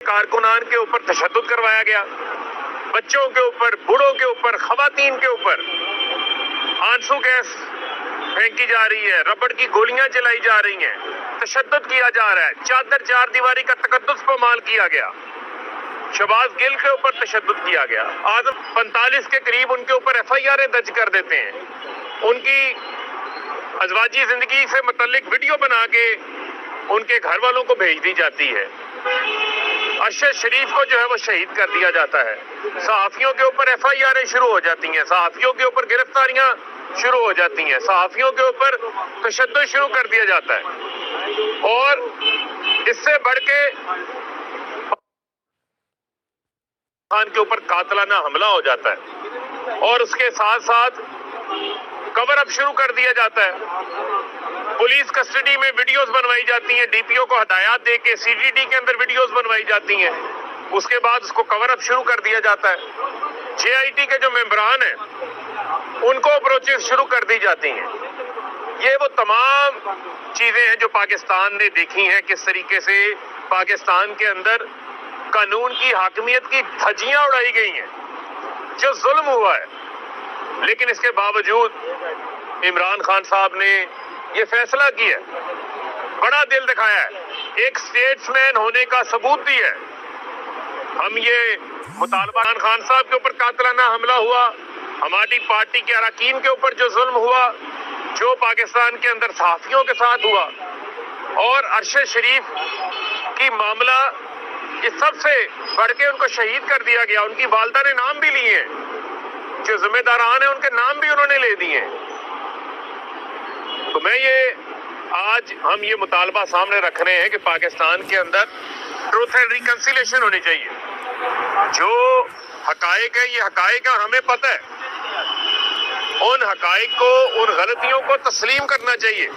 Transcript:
کارکنان کے اوپر تشدد کروایا گیا، بچوں کے اوپر، بوڑھوں کے اوپر، خواتین کے اوپر آنسو گیس پھینکی جا رہی ہے، ربڑ کی گولیاں چلائی جا رہی ہیں، تشدد کیا جا رہا ہے، چادر چار دیواری کا تقدس پامال کیا گیا، شہباز گل کے اوپر تشدد کیا گیا، اعظم 45 کے قریب ان کے اوپر FIR درج کر دیتے ہیں، ان کی ازواجی زندگی سے متعلق ویڈیو بنا کے ان کے گھر والوں کو بھیج دی جاتی ہے، ارشد شریف کو جو ہے وہ شہید کر دیا جاتا ہے، صحافیوں کے اوپر FIR شروع ہو جاتی ہیں، صحافیوں کے اوپر گرفتاریاں شروع ہو جاتی ہیں، صحافیوں کے اوپر تشدد شروع کر دیا جاتا ہے، اور اس سے بڑھ کے خان کے اوپر قاتلانہ حملہ ہو جاتا ہے، اور اس کے ساتھ ساتھ کور اپ شروع کر دیا جاتا ہے، پولیس کسٹڈی میں ویڈیوز بنوائی جاتی ہیں، DPO کو ہدایات دے کے CTD کے اندر ویڈیوز بنوائی جاتی ہیں، اس کے بعد اس کو کور اپ شروع کر دیا جاتا ہے، JIT کے جو ممبران ہیں ان کو اپروچز شروع کر دی جاتی ہیں۔ یہ وہ تمام چیزیں ہیں جو پاکستان نے دیکھی ہیں، کس طریقے سے پاکستان کے اندر قانون کی حاکمیت کی دھجیاں اڑائی گئی ہیں، جو ظلم ہوا ہے، لیکن اس کے باوجود عمران خان صاحب نے یہ فیصلہ کیا ہے، بڑا دل دکھایا ہے، ایک سٹیٹس مین ہونے کا ثبوت دیا ہے۔ ہم یہ مطالبہ عمران خان صاحب کے اوپر قاتلانہ حملہ ہوا، ہماری پارٹی کے اراکین کے اوپر جو ظلم ہوا، جو پاکستان کے اندر صحافیوں کے ساتھ ہوا، اور ارشد شریف کی معاملہ یہ سب سے بڑھ کے ان کو شہید کر دیا گیا، ان کی والدہ نے نام بھی لیے ہیں، جو ذمہ داران ہیں ان کے نام بھی انہوں نے لے دیے ہیں۔ تو میں آج ہم یہ مطالبہ سامنے رکھ رہے ہیں کہ پاکستان کے اندر ٹروتھ اینڈ ریکنسیلیشن ہونی چاہیے، جو حقائق ہے یہ حقائق ہے، ہمیں پتہ ہے، ان حقائق کو، ان غلطیوں کو تسلیم کرنا چاہیے،